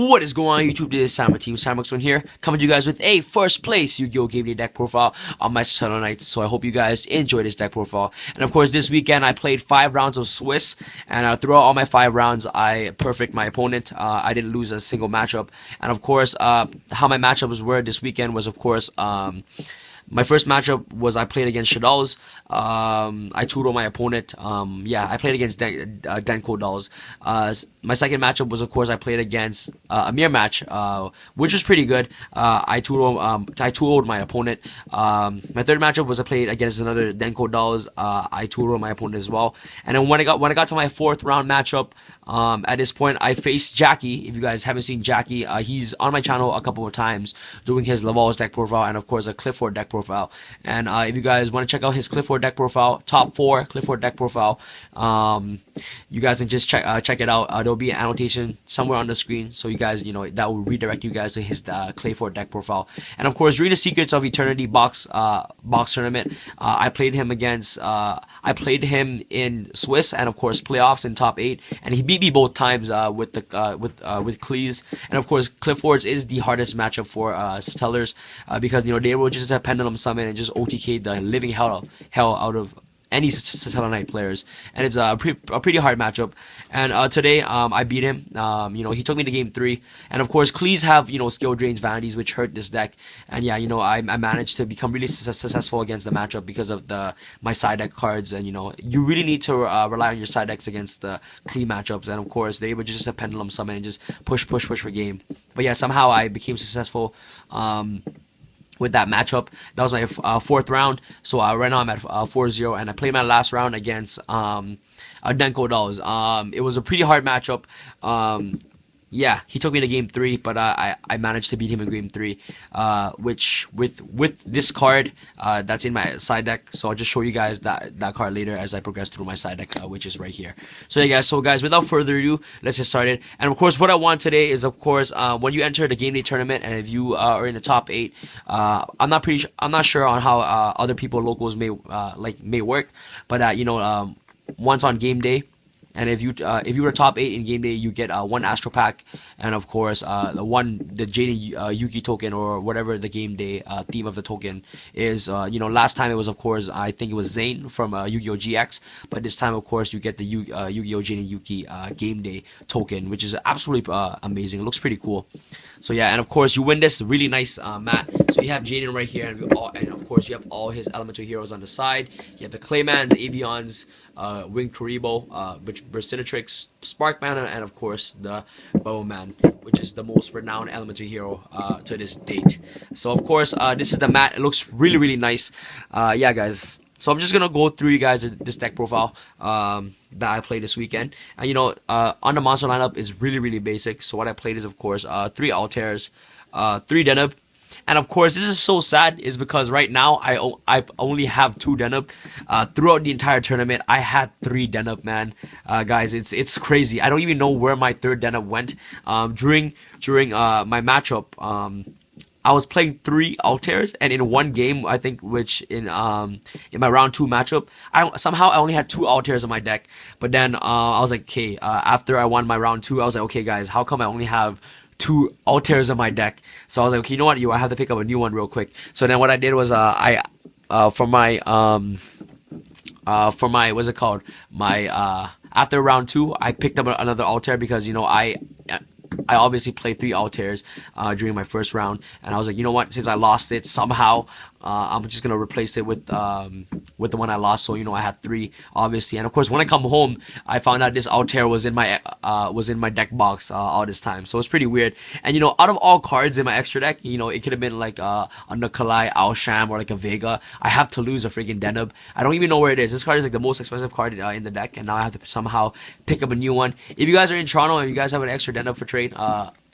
What is going on YouTube? This is Sam, Team Samuxone here, coming to you guys with a first place YuGiOh game day deck profile on my Satellarknight. So I hope you guys enjoy this deck profile. And of course, this weekend I played 5 rounds of Swiss, and throughout all my 5 rounds, I perfect my opponent. I didn't lose a single matchup. And of course, how my matchups were this weekend was, of course, my first matchup was I played against shoutouts. I 2-0 my opponent. I played against deneb. My second matchup was, of course, I played against a mirror match, which was pretty good. I 2-0'd my opponent. My third matchup was I played against another deneb. I 2-0 my opponent as well. And then when I got to my fourth round matchup, at this point, I faced Jackie. If you guys haven't seen Jackie, he's on my channel a couple of times doing his Laval's deck profile and, of course, a Clifford deck profile. And if you guys want to check out his Clifford deck profile, top 4 Clifford deck profile, you guys can just check it out. There'll be an annotation somewhere on the screen, so you guys, that will redirect you guys to his Clifford deck profile. And of course, during the Secrets of Eternity box tournament, I played him in Swiss and, of course, playoffs in top 8, and he beat me both times with Cleese. And of course, Clifford's is the hardest matchup for Stellars, because they will just have Pendulum Summon and just OTK the living hell out of any Satellarknight players, and it's a pretty hard matchup. And today, I beat him. He took me to game 3, and of course, Cleese have skill drains, vanities, which hurt this deck. And yeah, I managed to become really successful against the matchup because of my side deck cards. And you really need to rely on your side decks against the Clee matchups. And of course, they were just a Pendulum Summon and just push for game. But yeah, somehow I became successful with that matchup. That was my 4th round. So right now I'm at 4-0, and I played my last round against deneb. It was a pretty hard matchup. Yeah, he took me to game 3, but I managed to beat him in game 3, which with this card that's in my side deck. So I'll just show you guys that card later as I progress through my side deck, which is right here. So yeah, guys, without further ado, let's get started. And of course, what I want today is, of course, when you enter the game day tournament, and if you are in the top 8, I'm not sure on how other people locals may work, but once on game day, and if you were top 8 in game day, you get 1 Astro Pack, and of course the Jade Yuki token, or whatever the game day theme of the token is. Last time it was, of course, I think it was Zane from YuGiOh GX, but this time, of course, you get the YuGiOh Jade Yuki game day token, which is absolutely amazing. It looks pretty cool. So yeah, and of course you win this really nice mat. So you have Jaden right here, and of course you have all his elemental heroes on the side. You have the Claymans, Avions, Winged Karibo, Burstinatrix, Sparkman, and of course the Bowman, which is the most renowned elemental hero to this date. So of course, this is the mat. It looks really nice. Yeah, guys. So I'm just gonna go through you guys this deck profile that I played this weekend. And on the monster lineup is really basic. So what I played is, of course, 3 Altairs, 3 deneb. And of course, this is so sad, is because right now I only have 2 deneb. Throughout the entire tournament, I had 3 deneb, man. Guys, it's crazy. I don't even know where my 3rd deneb went. During my matchup, I was playing 3 Altairs, and in one game, I think, which in my round 2 matchup, I only had 2 Altairs in my deck. But then I was like, okay, after I won my round 2, I was like, okay, guys, how come I only have 2 Altairs in my deck? So I was like, okay, you know what, I have to pick up a new one real quick. So then what I did was for my what's it called, after round 2, I picked up another Altair, because I obviously played 3 Altairs during my first round, and I was like, you know what, since I lost it somehow, I'm just gonna replace it with the one I lost. So I had 3, obviously. And of course, when I come home, I found out this Altair was in my deck box all this time. So it's pretty weird. And out of all cards in my extra deck, it could have been like a Nikolai, Alsham, or like a Vega. I have to lose a freaking deneb. I don't even know where it is. This card is like the most expensive card in the deck, and now I have to somehow pick up a new one. If you guys are in Toronto and you guys have an extra deneb for trade,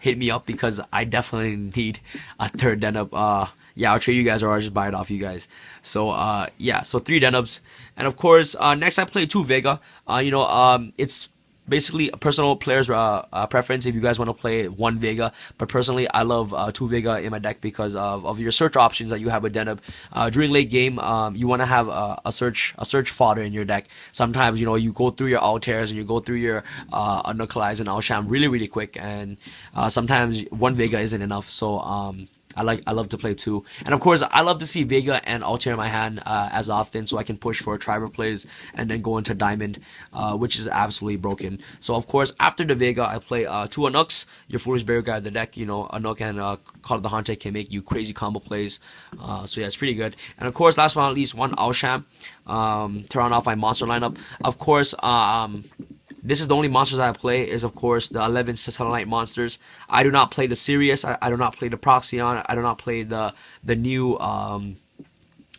hit me up, because I definitely need a 3rd deneb. Yeah, I'll trade you guys, or I'll just buy it off you guys. So yeah, so 3 denebs. And of course, next I played 2 Vega. It's basically a personal player's preference if you guys want to play one Vega. But personally, I love two Vega in my deck because of your search options that you have with deneb. During late game, you want to have a search fodder in your deck. Sometimes you go through your Altairs and you go through your Knuckleize and Alsham really quick, and sometimes one Vega isn't enough. So I love to play two, and of course I love to see Vega and Altair in my hand as often, so I can push for Triver plays and then go into Diamond, which is absolutely broken. So of course after the Vega I play two Anuks, your Foolish Burial Guy of the deck. Anuk and Call of the Haunted can make you crazy combo plays. So yeah, it's pretty good. And of course last but not least, one Alsham to round off my monster lineup. Of course this is the only monsters I play, is of course the 11 Satellarknight monsters. I do not play the Sirius, I do not play the Proxion, I do not play the new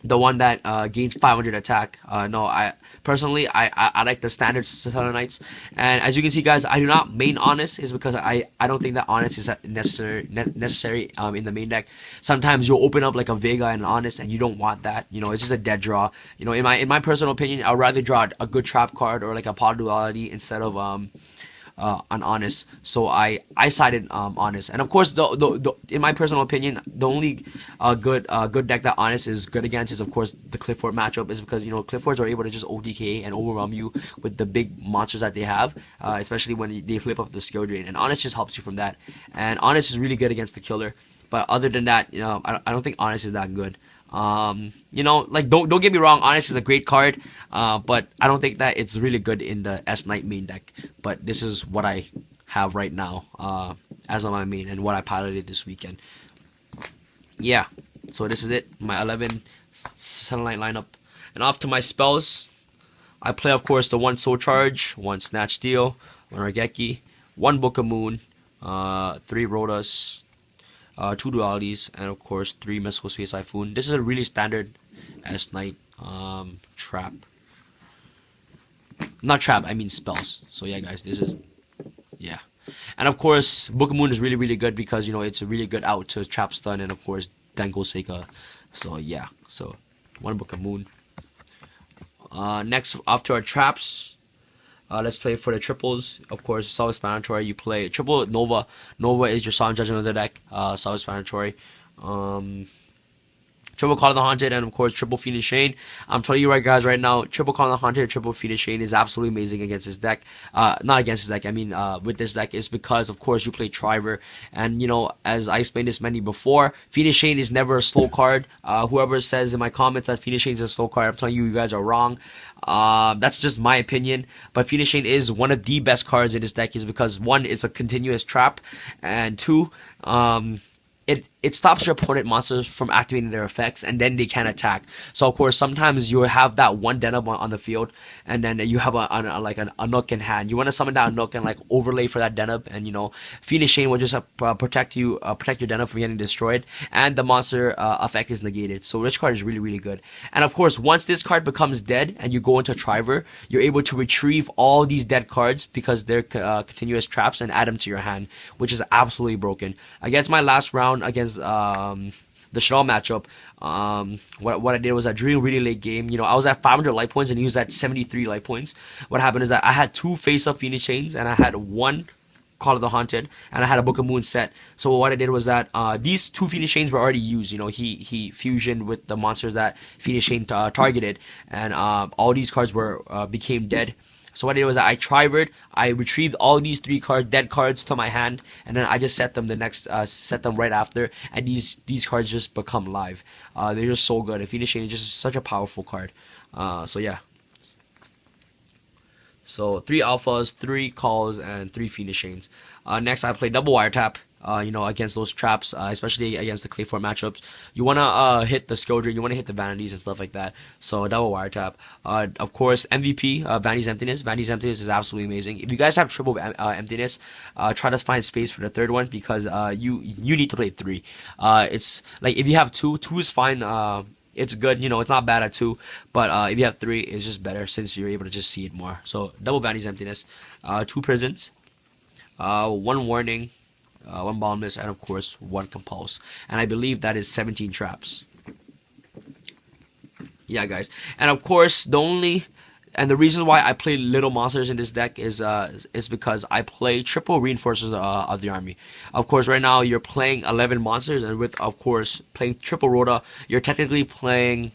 the one that gains 500 attack. No, I personally I like the standard Satellarknights. And as you can see, guys, I do not main Honest, is because I don't think that Honest is necessary in the main deck. Sometimes you'll open up like a Vega and an Honest, and you don't want that. It's just a dead draw. In my personal opinion, I'd rather draw a good trap card or like a Pod Duality instead of on Honest. So I sided Honest. And of course, in my personal opinion, the only good deck that Honest is good against is of course the Clifford matchup, is because Cliffords are able to just ODK and overwhelm you with the big monsters that they have, especially when they flip up the skill drain, and Honest just helps you from that. And Honest is really good against the killer, but other than that, I don't think Honest is that good. Like don't get me wrong, Honest is a great card, but I don't think that it's really good in the S-Knight main deck. But this is what I have right now as on my main, and what I piloted this weekend. Yeah, so this is it, my 11 Satellarknight lineup. And off to my spells, I play of course the one Soul Charge, one Snatch Steel, one Argeki, one Book of Moon, 3 Rodas, 2 Dualities, and of course 3 Mystical Space Typhoon. This is a really standard S-Knight trap. Not trap, I mean spells. So yeah, guys, this is, yeah. And of course, Book of Moon is really good because it's a really good out to trap stun, and of course Dengo Seika. So yeah, so one Book of Moon. Next, after our traps, let's play for the triples. Of course, self-explanatory. You play triple Nova. Nova is your Solemn Judgment of the deck. Self-explanatory. Triple Call of the Haunted, and of course triple Phoenix Shane. I'm telling you right, guys, right now, triple Call of the Haunted, triple Phoenix Shane is absolutely amazing against this deck. Not against this deck, I mean with this deck, is because of course you play Triver, and as I explained this many before, Phoenix Shane is never a slow card. Whoever says in my comments that Phoenix Shane is a slow card, I'm telling you, you guys are wrong. That's just my opinion, but Phoenix Shane is one of the best cards in this deck, is because one, it's a continuous trap, and two, it stops your opponent monsters from activating their effects, and then they can attack. So of course sometimes you have that one deneb on the field, and then you have like a Nook in hand. You want to summon that Nook and like overlay for that deneb, and Phoenix Shane will just protect your deneb from getting destroyed, and the monster effect is negated. So this card is really good. And of course once this card becomes dead and you go into Triver, you're able to retrieve all these dead cards because they're continuous traps, and add them to your hand, which is absolutely broken. Against my last round against the Chanel matchup, what I did was that during really late game, I was at 500 life points and he was at 73 life points. What happened is that I had 2 face-up Phoenix Chains, and I had 1 Call of the Haunted, and I had a Book of Moon set. So what I did was that these 2 Phoenix Chains were already used. He fusioned with the monsters that Phoenix Chain targeted, and all these cards became dead. So what I did was I Trivered, I retrieved all these 3 dead cards to my hand, and then I just set them right after, and these cards just become live. They're just so good. And Phoenix Shane is just such a powerful card. So yeah. So 3 alphas, 3 calls, and 3 Phoenix Shanes. Next I play double wiretap. Against those traps, especially against the Clayford matchups. You want to hit the skill drain, you want to hit the vanities and stuff like that. So double wiretap. Of course, MVP, Vanity's Emptiness. Vanity's Emptiness is absolutely amazing. If you guys have triple emptiness, try to find space for the third one, because you need to play 3. It's like if you have 2 is fine. It's good, it's not bad at 2, but if you have 3, it's just better since you're able to just see it more. So double Vanity's Emptiness, 2 prisons, 1 warning, 1 boundless, and of course 1 compulse. And I believe that is 17 traps. Yeah, guys. And of course, the only and the reason why I play little monsters in this deck is because I play triple reinforcers of the army. Of course, right now you're playing 11 monsters, and with of course playing triple rota, you're technically playing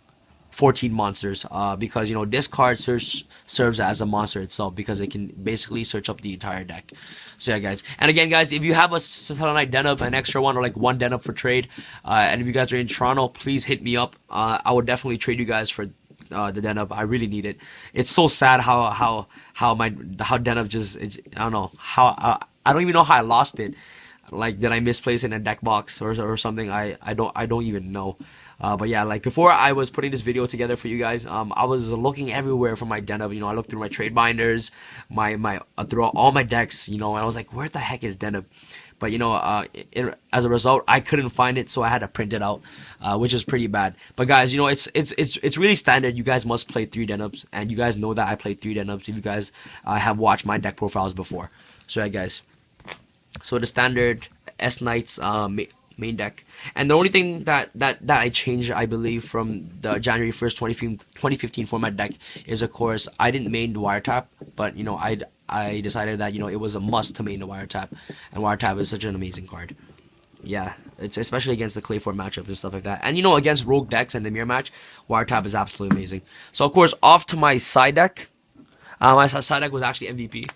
14 monsters, because this card serves as a monster itself, because it can basically search up the entire deck. So yeah, guys, and again, guys, if you have a Satellarknight deneb, an extra one, or like one deneb for trade, and if you guys are in Toronto, please hit me up. I would definitely trade you guys for the deneb. I really need it. It's so sad how deneb just, I don't know how, I don't even know how I lost it. Like, did I misplace it in a deck box or something? I don't even know. But yeah, like before I was putting this video together for you guys, I was looking everywhere for my deneb. I looked through my trade binders, through all my decks, and I was like, where the heck is deneb? But as a result, I couldn't find it, so I had to print it out, which is pretty bad. But guys, it's really standard. You guys must play 3 denebs, and you guys know that I played 3 denebs if you guys have watched my deck profiles before. So yeah, guys. So the standard S-Knights main deck, and the only thing that I changed, I believe, from the January 1st 2015 format deck is, of course, I didn't main the wiretap, but I decided that it was a must to main the wiretap, and wiretap is such an amazing card. Yeah, it's especially against the Clay 4 matchups and stuff like that, and against rogue decks and the mirror match, wiretap is absolutely amazing. So of course, off to my side deck. My side deck was actually MVP.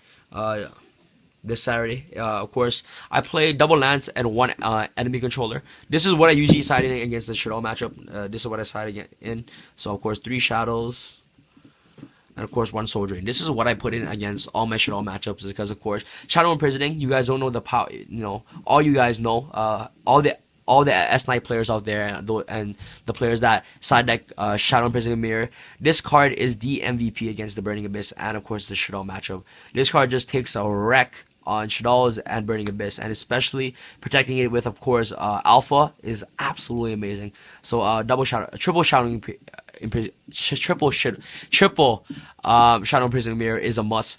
This Saturday, of course, I played double lance and 1 enemy controller. This is what I usually side in against the Shadow matchup. This is what I side in. So of course, 3 shadows, and of course 1 soul drain. This is what I put in against all my Shadow matchups, because of course Shadow imprisoning. You guys don't know the power. All you guys know. All the S-Knight players out there, and the players that side deck Shadow imprisoning mirror. This card is the MVP against the Burning Abyss, and of course the Shadow matchup. This card just takes a wreck on Shadows and Burning Abyss, and especially protecting it with, of course, Alpha is absolutely amazing. So triple Shadow imprisoning mirror is a must.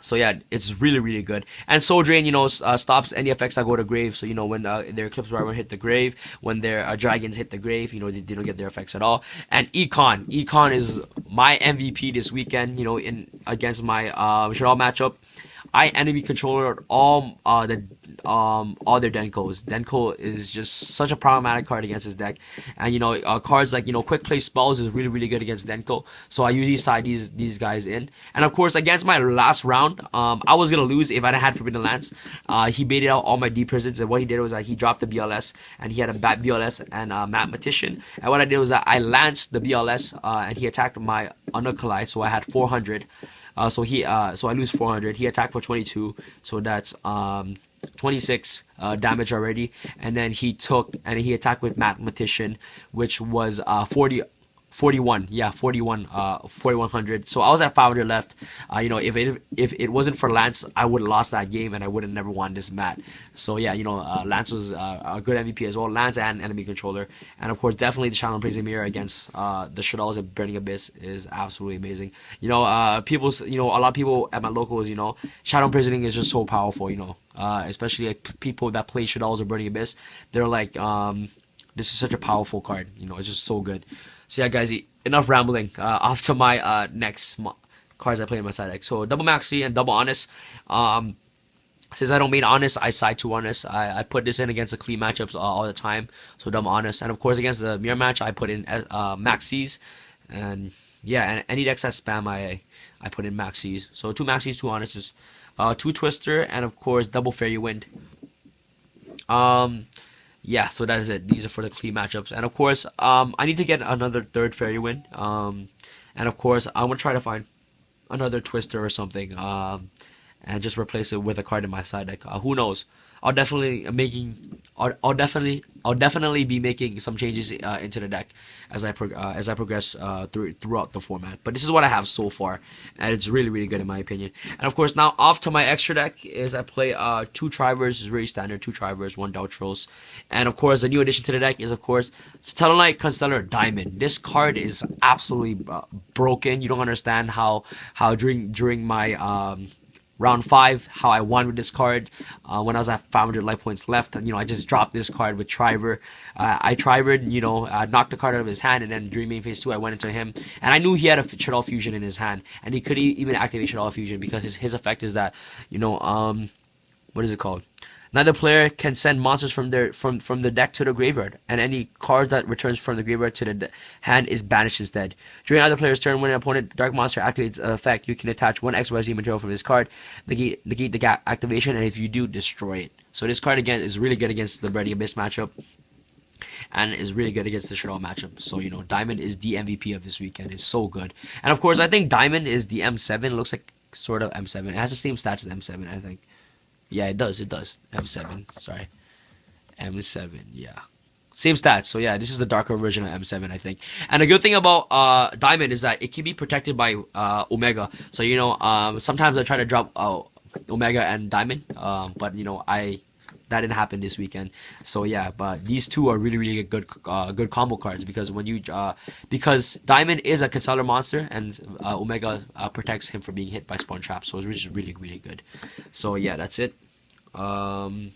So yeah, it's really, really good. And Soul Drain, stops any effects that go to grave. So when their Eclipse Rider hit the grave, when their dragons hit the grave, they don't get their effects at all. And Econ is my MVP this weekend. In against my Shadow matchup. I enemy controller all their Denkos. Denko is just such a problematic card against his deck, and cards like Quick Play Spells is really, really good against Denko. So I usually side these guys in, and of course against my last round, I was gonna lose if I didn't have Forbidden Lance. He baited out all my deep prisons, and what he did was that he dropped the BLS, and he had a bad BLS and Mathematician. And what I did was that I lanced the BLS, and he attacked my Undercollide, so I had 400. So I lose 400. He attacked for 22, so that's 26 damage already. And then he attacked with Mathematician, which was 41, yeah, 4100. So I was at 500 left. If it wasn't for Lance, I would have lost that game, and I would have never won this mat. So yeah, Lance was a good MVP as well. Lance and enemy controller, and of course, definitely the Shadow imprisoning mirror against the Shadows and Burning Abyss is absolutely amazing. A lot of people at my locals, Shadow imprisoning is just so powerful. Especially like people that play Shadows or Burning Abyss, they're like, this is such a powerful card. It's just so good. So yeah, guys, enough rambling. Off to my next cards I play in my side deck. So double Maxi and double Honest. Since I don't main Honest, I side to Honest. I put this in against the clean matchups all the time. So double Honest, and of course against the mirror match, I put in Maxis. And yeah, and any decks that spam, I put in Maxis. So 2 Maxis, 2 Honests, 2 Twister, and of course double Fairy Wind. Yeah, so that is it. These are for the clean matchups. And of course, I need to get another 3rd Fairy Wind. And of course, I'm going to try to find another Twister or something. And just replace it with a card in my side deck. Who knows? I'll definitely be making some changes into the deck as I progress throughout the format. But this is what I have so far, and it's really, really good in my opinion. And of course, now off to my extra deck is I play 2 Trivers. Is very standard. 2 Trivers, 1 Doutros, and of course the new addition to the deck is of course Satellarknight Constellar Diamond. This card is absolutely broken. You don't understand how during my round 5, how I won with this card when I was at 500 life points left. And, I just dropped this card with Triver. I Trivered, knocked the card out of his hand, and then during main phase 2, I went into him. And I knew he had a Shuttle Fusion in his hand, and he could even activate Shuttle Fusion because his effect is that, what is it called? Neither player can send monsters from the deck to the graveyard, and any card that returns from the graveyard to the hand is banished instead. During either player's turn, when an opponent dark monster activates an effect, you can attach one XYZ material from this card, negate the activation, and if you do, destroy it. So this card again is really good against the Bready Abyss matchup, and is really good against the Shuttle matchup. So Diamond is the MVP of this weekend. It's so good, and of course I think Diamond is the M7. It looks like sort of M7. It has the same stats as M7, I think. Yeah, it does. M7. Sorry. M7. Yeah. Same stats. So yeah, this is the darker version of M7, I think. And the good thing about Diamond is that it can be protected by Omega. So sometimes I try to drop Omega and Diamond, but that didn't happen this weekend. So yeah, but these two are really good combo cards because because Diamond is a concealer monster and Omega protects him from being hit by spawn traps. So it's really good. So yeah, that's it. 2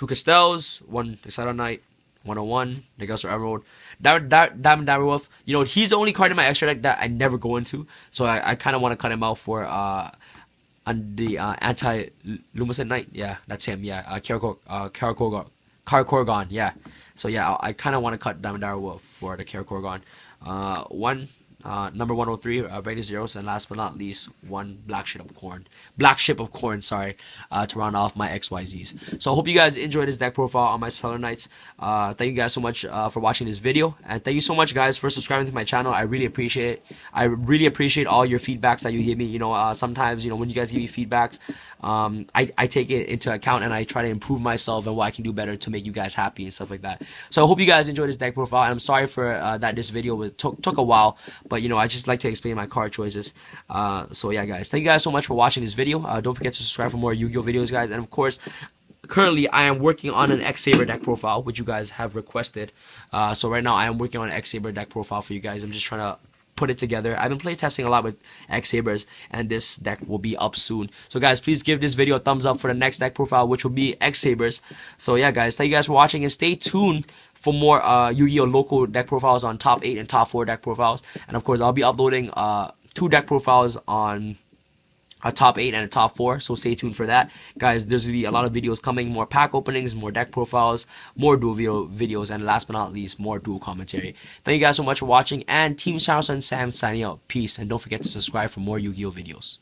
Castells, 1 Satellarknight, 101, Negasser Emerald, Diamond Direwolf. He's the only card in my extra deck that I never go into. So I kind of want to cut him out for on the anti-luminescent knight. Yeah, that's him. Yeah, Karakorgon. Yeah. So yeah, I kind of want to cut Diamond Direwolf for the Karakorgon. Number 103, Brady Zeros, and last but not least, 1 Black Ship of Corn, sorry, to round off my XYZs. So I hope you guys enjoyed this deck profile on my Satellarknights. Thank you guys so much for watching this video, and thank you so much guys for subscribing to my channel. I really appreciate it. I really appreciate all your feedbacks that you give me. Sometimes when you guys give me feedbacks, I take it into account and I try to improve myself and what I can do better to make you guys happy and stuff like that. So I hope you guys enjoyed this deck profile, and I'm sorry for that this video took a while, but I just like to explain my card choices. So yeah guys, thank you guys so much for watching this video. Don't forget to subscribe for more Yu-Gi-Oh videos guys, and of course currently I am working on an X-Saber deck profile which you guys have requested. So right now I am working on an X-Saber deck profile for you guys. I'm just trying to put it together. I've been playtesting a lot with X-Sabers, and this deck will be up soon. So guys, please give this video a thumbs up for the next deck profile, which will be X-Sabers. So yeah guys, thank you guys for watching, and stay tuned for more Yu-Gi-Oh local deck profiles on top 8 and top 4 deck profiles. And of course I'll be uploading 2 deck profiles on a top 8 and a top 4, so stay tuned for that guys. There's gonna be a lot of videos coming, more pack openings, more deck profiles, more dual videos, and last but not least, more dual commentary. Thank you guys so much for watching, and Team Shoutouts and Sam signing out. Peace, and don't forget to subscribe for more Yu-Gi-Oh videos.